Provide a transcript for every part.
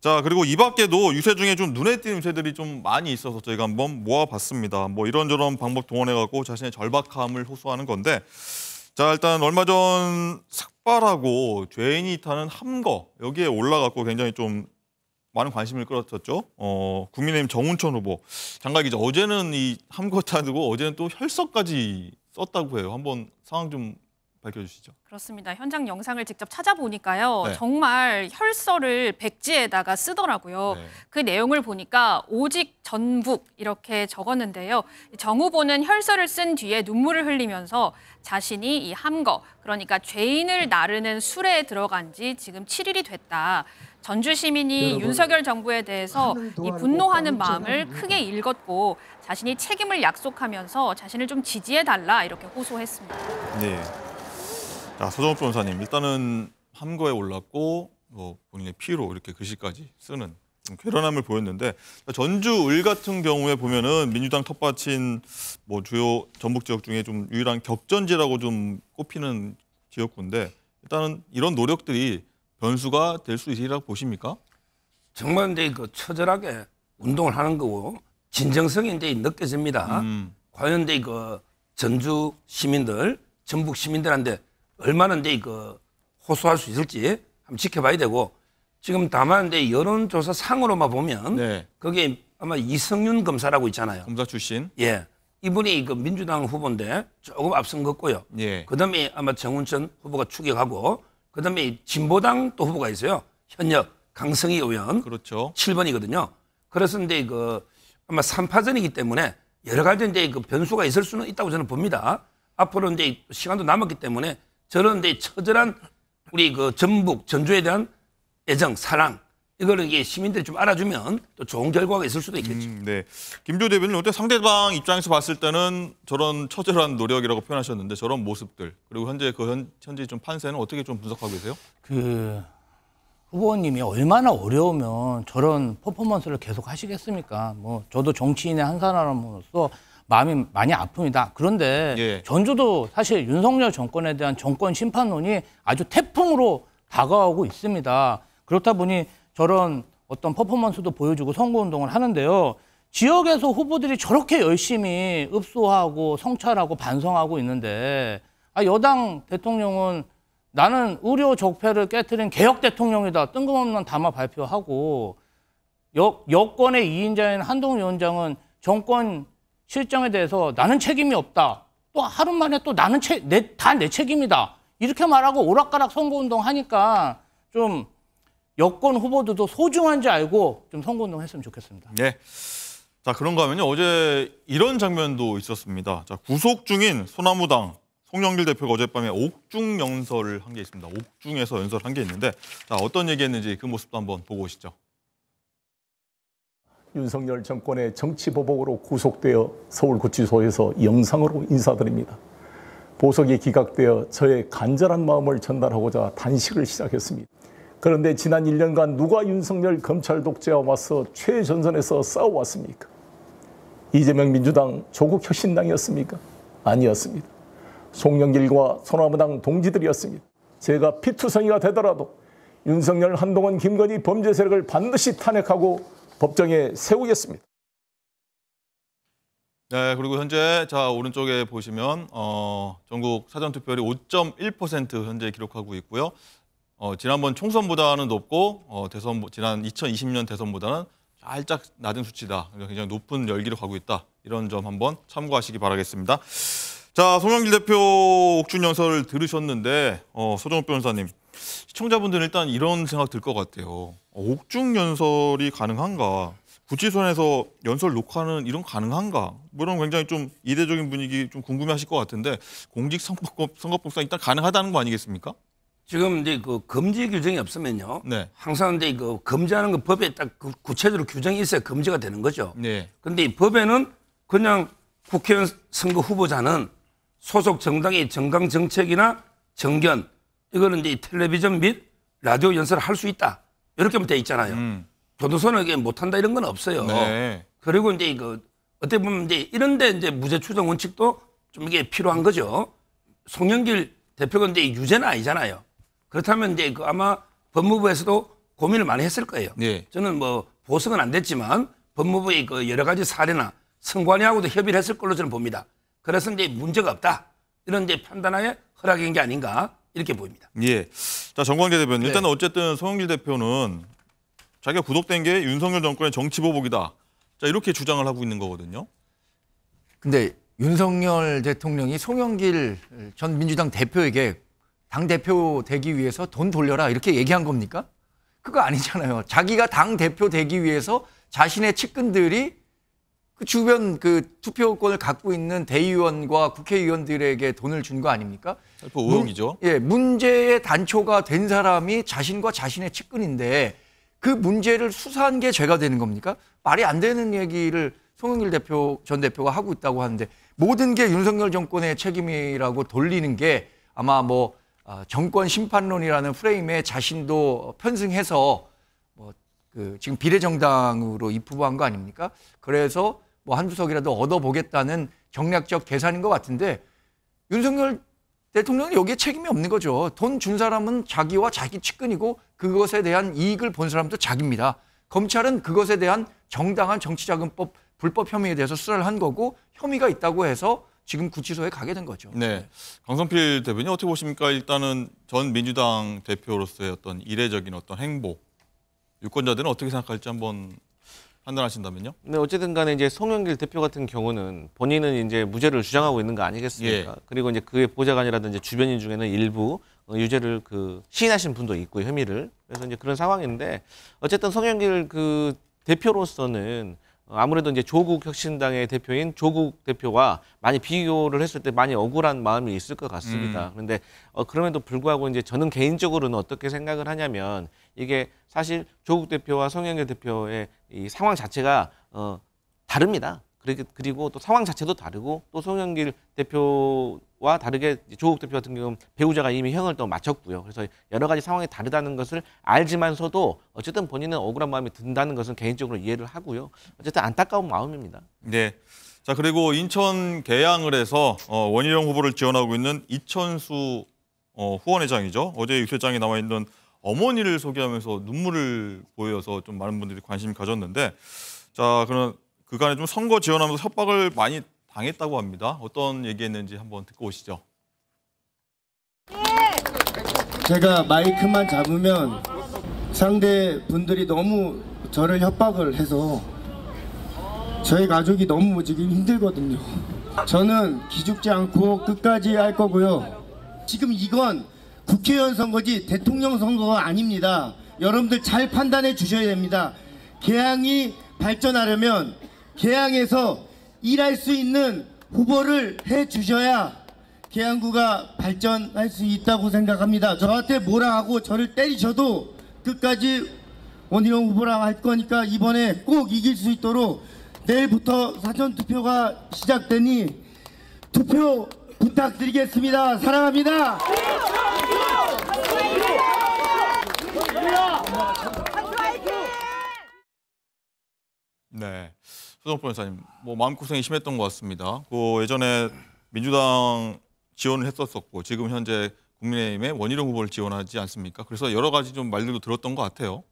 자, 그리고 이 밖에도 유세 중에 좀 눈에 띄는 유세들이 좀 많이 있어서 저희가 한번 모아봤습니다. 뭐 이런저런 방법 동원해갖고 자신의 절박함을 호소하는 건데, 자, 일단 얼마 전 삭발하고 죄인이 타는 함거 여기에 올라갔고 굉장히 좀 많은 관심을 끌었었죠. 국민의힘 정운천 후보 장관 기자, 어제는 이 함거 타고 어제는 또 혈서까지 썼다고 해요. 한번 상황 좀 밝혀주시죠. 그렇습니다. 현장 영상을 직접 찾아보니까요. 네. 정말 혈서를 백지에다가 쓰더라고요. 네. 그 내용을 보니까 오직 전북 이렇게 적었는데요. 정 후보는 혈서를 쓴 뒤에 눈물을 흘리면서 자신이 이 함거, 그러니까 죄인을 나르는 술에 들어간 지 지금 7일이 됐다. 전주 시민이 윤석열 정부에 대해서 이 분노하는 마음을 크게 읽었고 자신이 책임을 약속하면서 자신을 좀 지지해달라 이렇게 호소했습니다. 네. 자, 서정욱 변호사님, 일단은 함거에 올랐고 본인의 피로 이렇게 글씨까지 쓰는 좀 괴련함을 보였는데, 전주 을 같은 경우에 보면은 민주당 텃밭인 뭐 주요 전북 지역 중에 좀 유일한 격전지라고 좀 꼽히는 지역구인데, 일단은 이런 노력들이 변수가 될 수 있으리라고 보십니까? 정말 이제 그 처절하게 운동을 하는 거고 진정성이 이제 느껴집니다. 과연 이제 그 전주 시민들, 전북 시민들한테 얼마나 이제 그 호소할 수 있을지 한번 지켜봐야 되고, 지금 다만 이제 여론조사 상으로만 보면 네. 거기에 아마 이성윤 검사라고 있잖아요. 검사 출신. 예, 이분이 그 민주당 후보인데 조금 앞선 것 같고요. 예. 그다음에 아마 정운천 후보가 추격하고, 그다음에 진보당 또 후보가 있어요. 현역 강성희 의원. 그렇죠. 7번이거든요. 그래서 이제 그 아마 3파전이기 때문에 여러 가지 이제 그 변수가 있을 수는 있다고 저는 봅니다. 앞으로 이제 시간도 남았기 때문에 저런 이제 처절한 우리 그 전북, 전주에 대한 애정, 사랑, 이거를 이게 시민들이 좀 알아주면 또 좋은 결과가 있을 수도 있겠죠. 네. 김조 대변인, 어때 상대방 입장에서 봤을 때는 저런 처절한 노력이라고 표현하셨는데 저런 모습들, 그리고 현재 현재 좀 판세는 어떻게 좀 분석하고 계세요? 그 후보님이 얼마나 어려우면 저런 퍼포먼스를 계속 하시겠습니까? 뭐 저도 정치인의 한 사람으로서 마음이 많이 아픕니다. 그런데 예. 전주도 사실 윤석열 정권에 대한 정권 심판론이 아주 태풍으로 다가오고 있습니다. 그렇다 보니 저런 어떤 퍼포먼스도 보여주고 선거운동을 하는데요. 지역에서 후보들이 저렇게 열심히 읍소하고 성찰하고 반성하고 있는데, 여당 대통령은 나는 의료 적폐를 깨트린 개혁 대통령이다, 뜬금없는 담화 발표하고, 여권의 2인자인 한동훈 위원장은 정권 실정에 대해서 나는 책임이 없다, 또 하루 만에 또 나는 다 내 책임이다, 이렇게 말하고 오락가락 선거운동 하니까 좀 여권 후보들도 소중한지 알고 좀 선거운동 했으면 좋겠습니다. 네. 자, 그런가 하면요, 어제 이런 장면도 있었습니다. 자, 구속 중인 소나무당 송영길 대표가 어젯밤에 옥중 연설을 한 게 있습니다. 옥중에서 연설한 게 있는데, 자, 어떤 얘기했는지 그 모습도 한번 보고 오시죠. 윤석열 정권의 정치 보복으로 구속되어 서울구치소에서 영상으로 인사드립니다. 보석이 기각되어 저의 간절한 마음을 전달하고자 단식을 시작했습니다. 그런데 지난 1년간 누가 윤석열 검찰 독재와 맞서 최전선에서 싸워왔습니까? 이재명 민주당 조국 혁신당이었습니까? 아니었습니다. 송영길과 소나무당 동지들이었습니다. 제가 피투성이가 되더라도 윤석열, 한동훈, 김건희 범죄 세력을 반드시 탄핵하고 법정에 세우겠습니다. 네, 그리고 현재 자 오른쪽에 보시면 전국 사전투표율이 5.1% 현재 기록하고 있고요. 지난번 총선보다는 높고 지난 2020년 대선보다는 살짝 낮은 수치다. 굉장히 높은 열기로 가고 있다. 이런 점 한번 참고하시기 바라겠습니다. 자, 송영길 대표 옥중 연설을 들으셨는데 서정욱 변호사님, 시청자분들은 일단 이런 생각 들 것 같아요. 옥중 연설이 가능한가? 구치소에서 연설 녹화는 이런 가능한가? 뭐 이런 굉장히 좀 이례적인 분위기 좀 궁금해하실 것 같은데, 공직선거법상 일단 가능하다는 거 아니겠습니까? 지금 이제 그 금지 규정이 없으면요. 네. 항상 이제 그 금지하는 거 법에 딱 구체적으로 규정이 있어야 금지가 되는 거죠. 네. 근데 이 법에는 그냥 국회의원 선거 후보자는 소속 정당의 정강 정책이나 정견, 이거는 이제 텔레비전 및 라디오 연설을 할 수 있다, 이렇게만 돼 있잖아요. 교도소는 못한다 이런 건 없어요. 네. 그리고 이제 어떻게 보면 이제 이런데 이제 무죄 추정 원칙도 좀 이게 필요한 거죠. 송영길 대표가 이제 유죄는 아니잖아요. 그렇다면 이제 아마 법무부에서도 고민을 많이 했을 거예요. 네. 저는 뭐 보석은 안 됐지만 법무부의 그 여러 가지 사례나 선관위하고도 협의를 했을 걸로 저는 봅니다. 그래서 이제 문제가 없다. 이런 이제 판단하에 허락인 게 아닌가 이렇게 보입니다. 예. 자, 정광재 대변인. 네. 일단은 어쨌든 송영길 대표는 자기가 구속된 게 윤석열 정권의 정치 보복이다. 자, 이렇게 주장을 하고 있는 거거든요. 근데 윤석열 대통령이 송영길 전 민주당 대표에게 당대표 되기 위해서 돈 돌려라 이렇게 얘기한 겁니까? 그거 아니잖아요. 자기가 당대표 되기 위해서 자신의 측근들이 그 주변 그 투표권을 갖고 있는 대의원과 국회의원들에게 돈을 준 거 아닙니까? 대표 의혹이죠. 문제의 단초가 된 사람이 자신과 자신의 측근인데 그 문제를 수사한 게 죄가 되는 겁니까? 말이 안 되는 얘기를 송영길 전 대표가 하고 있다고 하는데 모든 게 윤석열 정권의 책임이라고 돌리는 게 아마 뭐 정권 심판론이라는 프레임에 자신도 편승해서 뭐 그 지금 비례정당으로 입후보한 거 아닙니까? 그래서 뭐 한두 석이라도 얻어보겠다는 정략적 계산인 것 같은데 윤석열 대통령은 여기에 책임이 없는 거죠. 돈 준 사람은 자기와 자기 측근이고 그것에 대한 이익을 본 사람도 자기입니다. 검찰은 그것에 대한 정당한 정치자금법 불법 혐의에 대해서 수사를 한 거고 혐의가 있다고 해서 지금 구치소에 가게 된 거죠. 네. 강성필 대변인 어떻게 보십니까? 일단은 전 민주당 대표로서의 어떤 이례적인 어떤 행보, 유권자들은 어떻게 생각할지 한번 판단하신다면요? 네, 어쨌든 간에 이제 송영길 대표 같은 경우는 본인은 이제 무죄를 주장하고 있는 거 아니겠습니까? 예. 그리고 이제 그의 보좌관이라든지 주변인 중에는 일부 유죄를 시인하신 분도 있고 혐의를. 그래서 이제 그런 상황인데 어쨌든 송영길 그 대표로서는 아무래도 이제 조국 혁신당의 대표인 조국 대표와 많이 비교를 했을 때 많이 억울한 마음이 있을 것 같습니다. 그런데 그럼에도 불구하고 이제 저는 개인적으로는 어떻게 생각을 하냐면 이게 사실 조국 대표와 송영길 대표의 이 상황 자체가 다릅니다. 그리고 또 상황 자체도 다르고 또 송영길 대표와 다르게 조국 대표 같은 경우는 배우자가 이미 형을 또 마쳤고요. 그래서 여러 가지 상황이 다르다는 것을 알지만서도 어쨌든 본인은 억울한 마음이 든다는 것은 개인적으로 이해를 하고요. 어쨌든 안타까운 마음입니다. 네. 자, 그리고 인천 계양을 해서 원희룡 후보를 지원하고 있는 이천수 후원회장이죠. 어제 유세장에 나와 있는 어머니를 소개하면서 눈물을 보여서 좀 많은 분들이 관심 가졌는데, 자, 그럼 그간에 좀 선거 지원하면서 협박을 많이 당했다고 합니다. 어떤 얘기했는지 한번 듣고 오시죠. 제가 마이크만 잡으면 상대 분들이 너무 저를 협박을 해서 저희 가족이 너무 지금 힘들거든요. 저는 기죽지 않고 끝까지 할 거고요. 지금 이건 국회의원 선거지 대통령 선거가 아닙니다. 여러분들 잘 판단해 주셔야 됩니다. 계양이 발전하려면 계양에서 일할 수 있는 후보를 해 주셔야 계양구가 발전할 수 있다고 생각합니다. 저한테 뭐라 하고 저를 때리셔도 끝까지 원희룡 후보랑 할 거니까 이번에 꼭 이길 수 있도록 내일부터 사전투표가 시작되니 투표 부탁드리겠습니다. 사랑합니다. 네. 수정표 변호사님, 뭐 마음고생이 심했던 것 같습니다. 그 예전에 민주당 지원을 했었었고 지금 현재 국민의힘의 원희룡 후보를 지원하지 않습니까? 그래서 여러 가지 좀 말들도 들었던 것 같아요.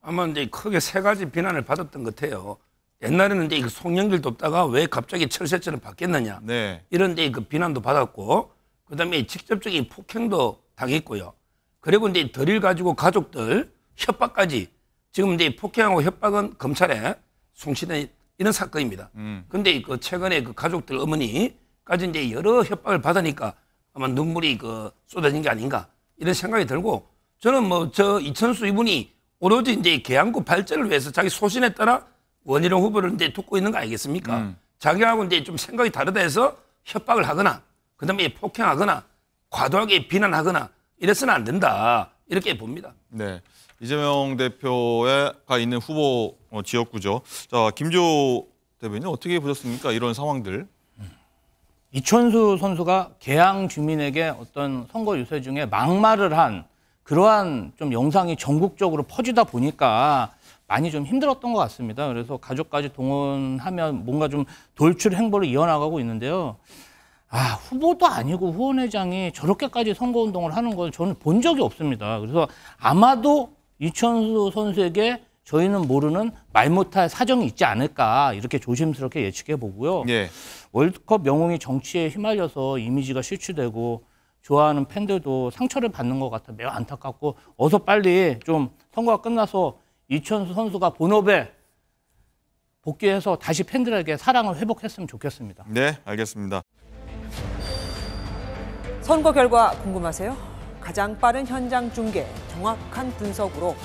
아마 이제 크게 세 가지 비난을 받았던 것 같아요. 옛날에는 이제 송영길 돕다가 왜 갑자기 철새처럼 바뀌었느냐. 네. 이런 이제 그 비난도 받았고, 그다음에 직접적인 폭행도 당했고요. 그리고 이제 덜을 가지고 가족들 협박까지, 지금 이제 폭행하고 협박은 검찰에 송치된 이런 사건입니다. 근데 그 최근에 그 가족들 어머니까지 이제 여러 협박을 받으니까 아마 눈물이 쏟아진 게 아닌가 이런 생각이 들고, 저는 뭐 저 이천수 이분이 오로지 이제 계양구 발전을 위해서 자기 소신에 따라 원희룡 후보를 이제 돕고 있는 거 아니겠습니까? 자기하고 이제 좀 생각이 다르다 해서 협박을 하거나, 그 다음에 폭행하거나, 과도하게 비난하거나 이래서는 안 된다. 이렇게 봅니다. 네. 이재명 대표가 있는 후보 지역구죠. 자, 김조 대변인 어떻게 보셨습니까? 이런 상황들. 이천수 선수가 계양 주민에게 어떤 선거 유세 중에 막말을 한 그러한 좀 영상이 전국적으로 퍼지다 보니까 많이 좀 힘들었던 것 같습니다. 그래서 가족까지 동원하면 뭔가 좀 돌출 행보를 이어나가고 있는데요. 후보도 아니고 후원회장이 저렇게까지 선거운동을 하는 건 저는 본 적이 없습니다. 그래서 아마도 이천수 선수에게 저희는 모르는 말 못할 사정이 있지 않을까 이렇게 조심스럽게 예측해 보고요. 예. 월드컵 영웅이 정치에 휘말려서 이미지가 실추되고 좋아하는 팬들도 상처를 받는 것 같아 매우 안타깝고 어서 빨리 좀 선거가 끝나서 이천수 선수가 본업에 복귀해서 다시 팬들에게 사랑을 회복했으면 좋겠습니다. 네, 알겠습니다. 선거 결과 궁금하세요? 가장 빠른 현장 중계, 정확한 분석으로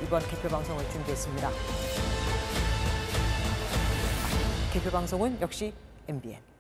이번 개표 방송을 준비했습니다. 개표 방송은 역시 MBN.